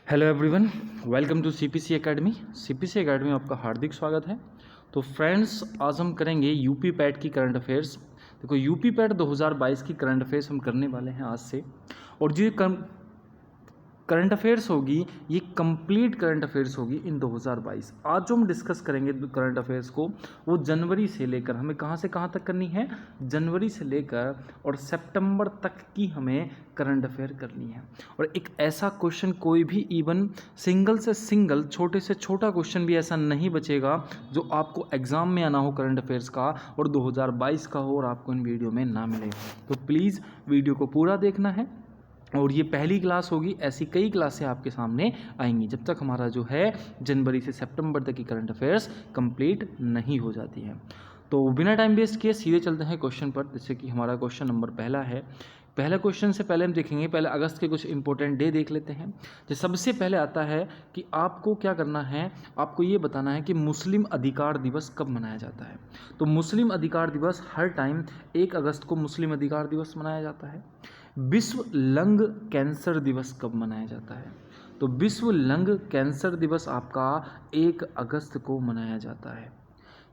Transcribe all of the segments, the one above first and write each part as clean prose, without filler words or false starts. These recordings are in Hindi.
Hello everyone, welcome to CPC academy. CPC academy में आपका हार्दिक स्वागत है। तो फ्रेंड्स, आज हम करेंगे यूपी पैट की करंट अफेयर्स। देखो, यूपी पैट 2022 की करंट अफेयर्स हम करने वाले हैं आज से। और जो करंट अफेयर्स होगी, ये कंप्लीट करंट अफेयर्स होगी इन 2022। आज जो हम डिस्कस करेंगे करंट अफेयर्स को, वो जनवरी से लेकर हमें कहाँ से कहाँ तक करनी है, जनवरी से लेकर और सितंबर तक की हमें करंट अफेयर करनी है। और एक ऐसा क्वेश्चन, कोई भी इवन सिंगल से सिंगल, छोटे से छोटा क्वेश्चन भी ऐसा नहीं बचेगा जो आपको एग्जाम में आना हो करंट अफेयर्स का और 2022 का हो और आपको इन वीडियो में ना मिले। तो प्लीज़ वीडियो को पूरा देखना है। और ये पहली क्लास होगी, ऐसी कई क्लासें आपके सामने आएंगी जब तक हमारा जो है जनवरी से सितंबर तक की करंट अफेयर्स कंप्लीट नहीं हो जाती है। तो बिना टाइम वेस्ट किए सीधे चलते हैं क्वेश्चन पर। जैसे कि हमारा क्वेश्चन नंबर पहला है। पहला क्वेश्चन से पहले हम देखेंगे, पहले अगस्त के कुछ इंपॉर्टेंट डे देख लेते हैं। तो सबसे पहले आता है कि आपको क्या करना है, आपको ये बताना है कि मुस्लिम अधिकार दिवस कब मनाया जाता है। तो मुस्लिम अधिकार दिवस हर टाइम 1 अगस्त को मुस्लिम अधिकार दिवस मनाया जाता है। विश्व लंग कैंसर दिवस कब मनाया जाता है? तो विश्व लंग कैंसर दिवस आपका 1 अगस्त को मनाया जाता है।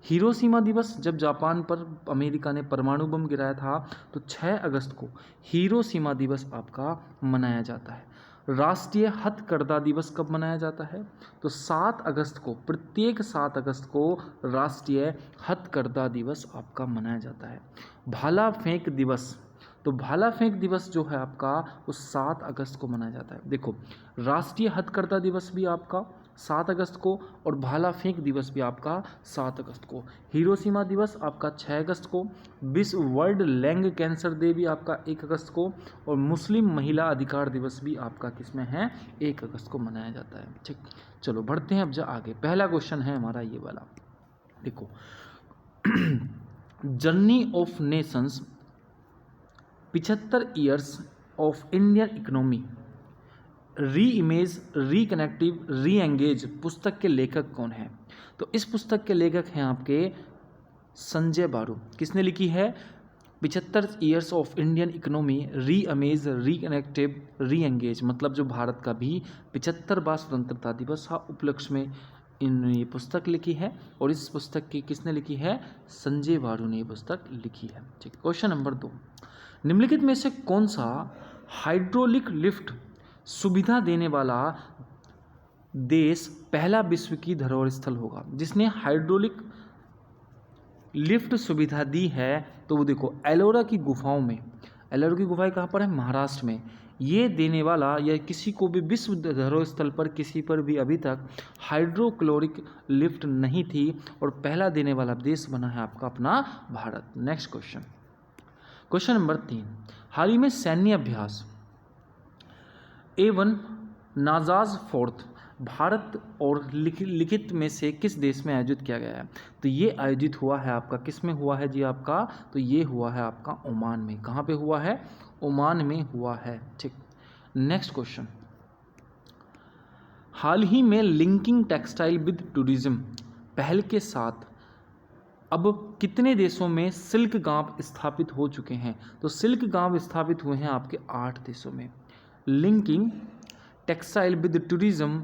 हिरोशिमा दिवस, जब जापान पर अमेरिका ने परमाणु बम गिराया था, तो 6 अगस्त को हिरोशिमा दिवस आपका मनाया जाता है। राष्ट्रीय हथकरघा दिवस कब मनाया जाता है? तो 7 अगस्त को, प्रत्येक 7 अगस्त को राष्ट्रीय हथकरघा दिवस आपका मनाया जाता है। भाला फेंक दिवस, तो भाला फेंक दिवस जो है आपका, वो 7 अगस्त को मनाया जाता है। देखो, राष्ट्रीय हथकरघा दिवस भी आपका 7 अगस्त को और भाला फेंक दिवस भी आपका 7 अगस्त को। हिरोशिमा दिवस आपका 6 अगस्त को। विश्व वर्ल्ड लैंग कैंसर डे भी आपका 1 अगस्त को। और मुस्लिम महिला अधिकार दिवस भी आपका किसमें है? 1 अगस्त को मनाया जाता है। ठीक, चलो बढ़ते हैं अब जो आगे। पहला क्वेश्चन है हमारा ये वाला। देखो, journey of Nations 75 years of Indian economy, री इमेज, रिकनेक्टिव, री एंगेज पुस्तक के लेखक कौन है? तो इस पुस्तक के लेखक हैं आपके संजय बारू। किसने लिखी है? 75 ईयर्स ऑफ इंडियन इकोनॉमी, री अमेज, रिकनेक्टिव, री एंगेज, मतलब जो भारत का भी 75वां स्वतंत्रता दिवस था उपलक्ष्य में ये पुस्तक लिखी है। और इस पुस्तक की किसने लिखी है? संजय बारू ने ये पुस्तक लिखी है। ठीक, क्वेश्चन नंबर 2। निम्नलिखित में से कौन सा हाइड्रोलिक लिफ्ट सुविधा देने वाला देश पहला विश्व की धरोहर स्थल होगा? जिसने हाइड्रोलिक लिफ्ट सुविधा दी है, तो वो देखो एलोरा की गुफाओं में। एलोरा की गुफाएं कहाँ पर है? महाराष्ट्र में। ये देने वाला या किसी को भी विश्व धरोहर स्थल पर किसी पर भी अभी तक हाइड्रोक्लोरिक लिफ्ट नहीं थी और पहला देने वाला देश बना है आपका अपना Bharat. Next question, question number 3। हाल ही में सैन्य अभ्यास A1 नाजाज फोर्थ भारत और लिखित में से किस देश में आयोजित किया गया है? तो ये आयोजित हुआ है आपका, किस में हुआ है जी आपका? तो ये हुआ है आपका ओमान में। कहाँ पे हुआ है? ओमान में हुआ है। ठीक, नेक्स्ट क्वेश्चन। हाल ही में लिंकिंग टेक्सटाइल विद टूरिज्म पहल के साथ अब कितने देशों में सिल्क गांव स्थापित हो चुके हैं? तो सिल्क गांव स्थापित हुए हैं आपके 8 देशों में। लिंकिंग टेक्सटाइल विद टूरिज्म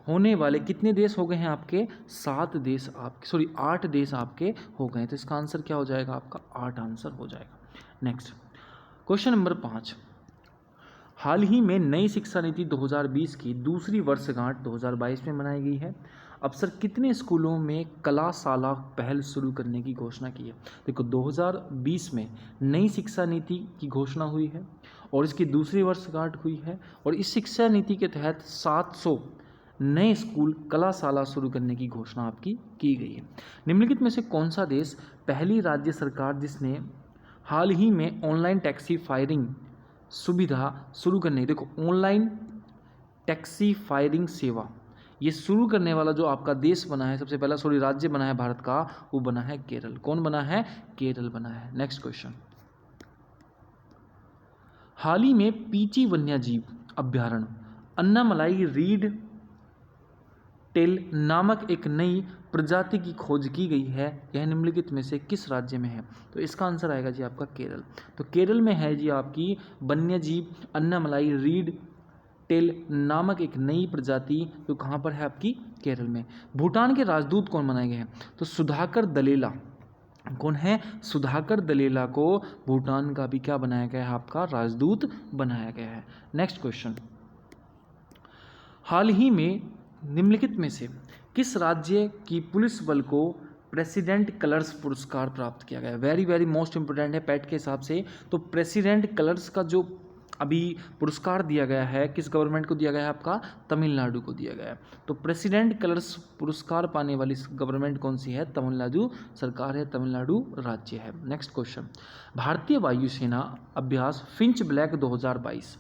होने वाले कितने देश हो गए हैं आपके? 7 देश आपके, सॉरी 8 देश आपके हो गए। तो इसका आंसर क्या हो जाएगा आपका? 8 आंसर हो जाएगा। Next question number 5। हाल ही में नई शिक्षा नीति 2020 की दूसरी वर्षगांठ 2022 में मनाई गई है। अफसर कितने स्कूलों में कलाशाला पहल शुरू करने की घोषणा की है? देखो, 2020 में नई शिक्षा नीति की घोषणा हुई है और इसकी दूसरी वर्षगांठ हुई है। और इस शिक्षा नीति के तहत 700 नए स्कूल कलाशाला शुरू करने की घोषणा आपकी की गई है। निम्नलिखित में से कौन सा देश पहली राज्य सरकार जिसने हाल ही में ऑनलाइन टैक्सी फायरिंग सुविधा शुरू करने, देखो ऑनलाइन टैक्सी फायरिंग सेवा ये शुरू करने वाला जो आपका देश बना है, सबसे पहला सॉरी राज्य बना है भारत का, वो बना है केरल। कौन बना है? केरल बना है। Next question. हाल ही में पीची वन्यजीव अभ्यारण्य अन्नामलाई रीड टेल नामक एक नई प्रजाति की खोज की गई है। यह निम्नलिखित में से किस राज्य में है? तो इसका आंसर आएगा जी आपका केरल। तो केरल में है जी आपकी वन्यजीव अन्नामलाई रीड टेल नामक एक नई प्रजाति जो कहाँ पर है आपकी केरल में। भूटान के राजदूत कौन बनाए गए हैं? तो सुधाकर दलेला। कौन है? सुधाकर दलेला को भूटान का भी क्या बनाया गया है? आपका राजदूत बनाया गया है। नेक्स्ट क्वेश्चन, हाल ही में निम्नलिखित में से किस राज्य की पुलिस बल को प्रेसिडेंट कलर्स पुरस्कार प्राप्त किया गया है? वेरी वेरी मोस्ट इंपोर्टेंट है पैट के हिसाब से। तो प्रेसिडेंट कलर्स का जो अभी पुरस्कार दिया गया है किस गवर्नमेंट को दिया गया है? आपका तमिलनाडु को दिया गया है। तो प्रेसिडेंट कलर्स पुरस्कार पाने वाली गवर्नमेंट कौन सी है? तमिलनाडु सरकार है, तमिलनाडु राज्य है। नेक्स्ट क्वेश्चन, भारतीय वायुसेना अभ्यास फिंच ब्लैक 2022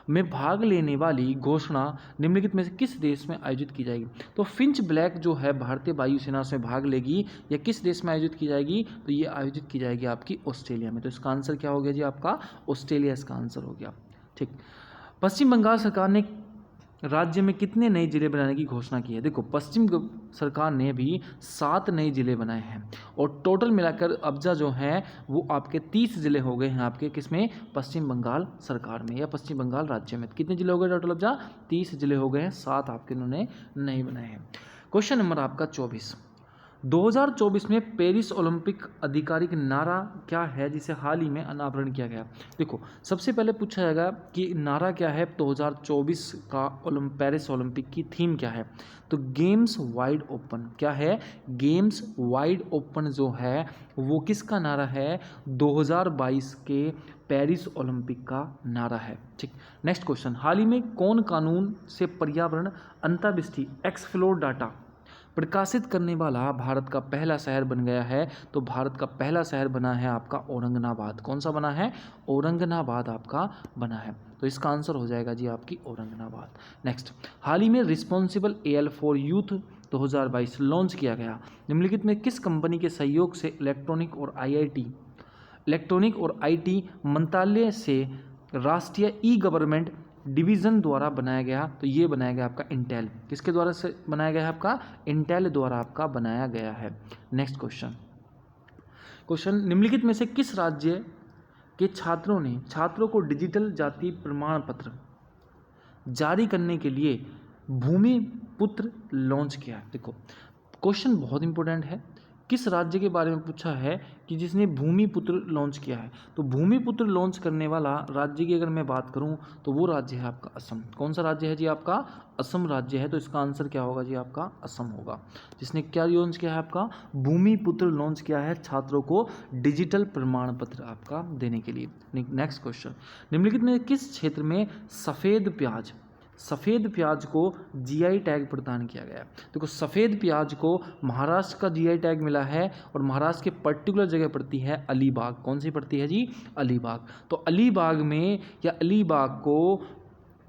में भाग लेने वाली घोषणा निम्नलिखित में से किस देश में आयोजित की जाएगी? तो फिंच ब्लैक जो है भारतीय वायुसेना से भाग लेगी या किस देश में आयोजित की जाएगी? तो ये आयोजित की जाएगी आपकी ऑस्ट्रेलिया में। तो इसका आंसर क्या हो गया जी? आपका ऑस्ट्रेलिया इसका आंसर हो गया। ठीक, पश्चिम बंगाल सरकार ने राज्य में कितने नए जिले बनाने की घोषणा की है? देखो, पश्चिम सरकार ने भी 7 नए जिले बनाए हैं और टोटल मिलाकर अब्जा जो हैं वो आपके 30 जिले हो गए हैं आपके किसमें? पश्चिम बंगाल सरकार में या पश्चिम बंगाल राज्य में। कितने जिले हो गए टोटल अब्जा? 30 जिले हो गए हैं, 7 आपके इन्होंने नए बनाए हैं। क्वेश्चन नंबर आपका 24, 2024 में पेरिस ओलंपिक आधिकारिक नारा क्या है जिसे हाल ही में अनावरण किया गया? देखो, सबसे पहले पूछा जाएगा कि नारा क्या है 2024 का पेरिस ओलंपिक की थीम क्या है? तो गेम्स वाइड ओपन। क्या है? गेम्स वाइड ओपन जो है वो किसका नारा है? 2022 के पेरिस ओलंपिक का नारा है। ठीक, नेक्स्ट क्वेश्चन, हाल ही में कौन कानून से पर्यावरण अंतर्दृष्टि एक्सफ्लोर डाटा प्रकाशित करने वाला भारत का पहला शहर बन गया है? तो भारत का पहला शहर बना है आपका औरंगाबाद। कौन सा बना है? औरंगाबाद आपका बना है। तो इसका आंसर हो जाएगा जी आपकी औरंगाबाद। नेक्स्ट, हाल ही में responsible AI for youth 2022 launch किया गया। निम्नलिखित में किस कंपनी के सहयोग से इलेक्ट्रॉनिक और आईटी मंत्रालय से राष्ट्रीय ई गवर्नमेंट डिवीज़न द्वारा बनाया गया? तो ये बनाया गया आपका इंटेल। किसके द्वारा से बनाया गया है? आपका इंटेल द्वारा आपका बनाया गया है। नेक्स्ट क्वेश्चन, निम्नलिखित में से किस राज्य के छात्रों ने छात्रों को डिजिटल जाति प्रमाण पत्र जारी करने के लिए भूमि पुत्र लॉन्च किया है? देखो, क्वेश्चन बहुत इंपॉर्टेंट है। किस राज्य के बारे में पूछा है कि जिसने भूमि पुत्र लॉन्च किया है? तो भूमि पुत्र लॉन्च करने वाला राज्य की अगर मैं बात करूं तो वो राज्य है आपका असम। कौन सा राज्य है जी? आपका असम राज्य है। तो इसका आंसर क्या होगा जी? आपका असम होगा, जिसने क्या लॉन्च किया है? आपका भूमि पुत्र लॉन्च किया है छात्रों को डिजिटल प्रमाण पत्र आपका देने के लिए। नेक्स्ट क्वेश्चन, निम्नलिखित में किस क्षेत्र में सफ़ेद प्याज को जीआई टैग प्रदान किया गया? देखो, सफ़ेद प्याज को महाराष्ट्र का जीआई टैग मिला है और महाराष्ट्र के पर्टिकुलर जगह पड़ती है अलीबाग। कौन सी पड़ती है जी? अलीबाग। तो अलीबाग में या अलीबाग को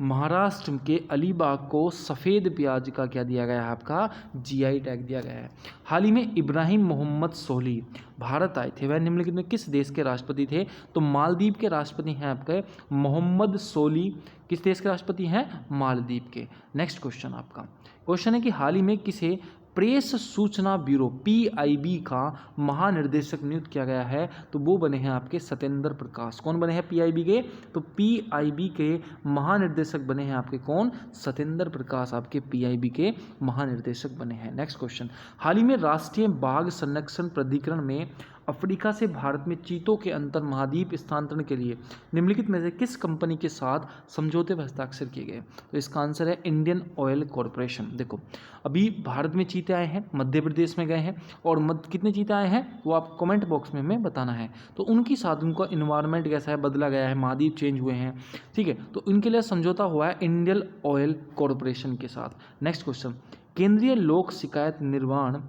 महाराष्ट्र के अलीबाग को सफ़ेद प्याज का क्या दिया गया है? आपका जीआई टैग दिया गया है। हाल ही में इब्राहिम मोहम्मद सोली भारत आए थे, वह निम्नलिखित में किस देश के राष्ट्रपति थे? तो मालदीव के राष्ट्रपति हैं आपके मोहम्मद सोली। किस देश के राष्ट्रपति हैं? मालदीव के। नेक्स्ट क्वेश्चन आपका क्वेश्चन है कि हाल ही में किसे प्रेस सूचना ब्यूरो पीआईबी का महानिर्देशक नियुक्त किया गया है? तो वो बने हैं आपके सत्येंद्र प्रकाश। कौन बने हैं पीआईबी के? तो पीआईबी के महानिर्देशक बने हैं आपके कौन? सत्येंद्र प्रकाश आपके पीआईबी के महानिर्देशक बने हैं। नेक्स्ट क्वेश्चन, हाल ही में राष्ट्रीय बाघ संरक्षण प्राधिकरण में अफ्रीका से भारत में चीतों के अंतर महाद्वीप स्थानांतरण के लिए निम्नलिखित में से किस कंपनी के साथ समझौते पर हस्ताक्षर किए गए? तो इसका आंसर है इंडियन ऑयल कॉरपोरेशन। देखो, अभी भारत में चीते आए हैं, मध्य प्रदेश में गए हैं और कितने चीते आए हैं वो आप कमेंट बॉक्स में हमें बताना है। तो उनके साथ उनका इन्वायरमेंट कैसा है, बदला गया है, महाद्वीप चेंज हुए हैं, ठीक है। तो इनके लिए समझौता हुआ है इंडियन ऑयल कॉरपोरेशन के साथ। नेक्स्ट क्वेश्चन, केंद्रीय लोक शिकायत निर्वहन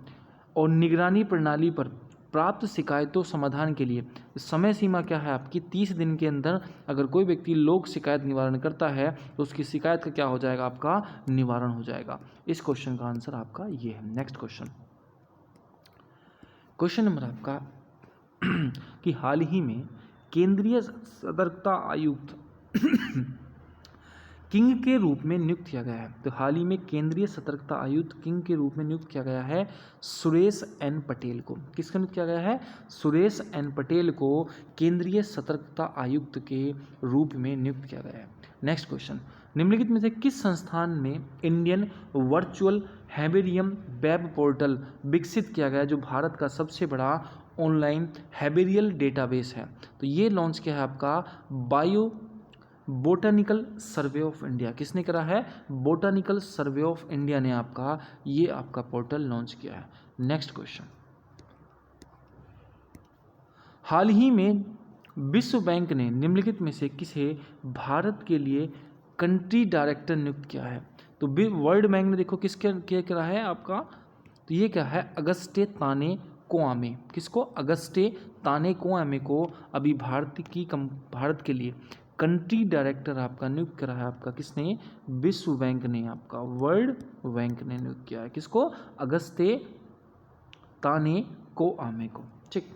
और निगरानी प्रणाली पर प्राप्त शिकायतों समाधान के लिए समय सीमा क्या है आपकी? 30 दिन के अंदर अगर कोई व्यक्ति लोक शिकायत निवारण करता है तो उसकी शिकायत का क्या हो जाएगा? आपका निवारण हो जाएगा। इस क्वेश्चन का आंसर आपका ये है। नेक्स्ट क्वेश्चन नंबर आपका कि हाल ही में केंद्रीय सतर्कता आयुक्त किंग के रूप में नियुक्त किया गया है। तो हाल ही में केंद्रीय सतर्कता आयुक्त किंग के रूप में नियुक्त किया गया है सुरेश एन पटेल को। किसका नियुक्त किया गया है? सुरेश एन पटेल को केंद्रीय सतर्कता आयुक्त के रूप में नियुक्त किया गया है। नेक्स्ट क्वेश्चन, निम्नलिखित में से किस संस्थान में इंडियन वर्चुअल हेबेरियम वेब पोर्टल विकसित किया गया जो भारत का सबसे बड़ा ऑनलाइन हेबेरियल डेटाबेस है? तो ये लॉन्च किया है आपका bio botanical survey of India. किसने करा है? बोटानिकल सर्वे ऑफ इंडिया ने आपका ये आपका पोर्टल लॉन्च किया है। नेक्स्ट क्वेश्चन, हाल ही में विश्व बैंक ने निम्नलिखित में से किसे भारत के लिए कंट्री डायरेक्टर नियुक्त किया है? तो वर्ल्ड बैंक ने देखो किसके क्या करा है आपका, तो ये क्या है, अगस्टे ताने कोआमे। किसको? अगस्टे ताने कोआमे को अभी भारत के लिए कंट्री डायरेक्टर आपका नियुक्त करा है आपका किसने? विश्व बैंक ने, आपका वर्ल्ड बैंक ने नियुक्त किया है। किसको? अगस्ते ताने कोआमे को। ठीक।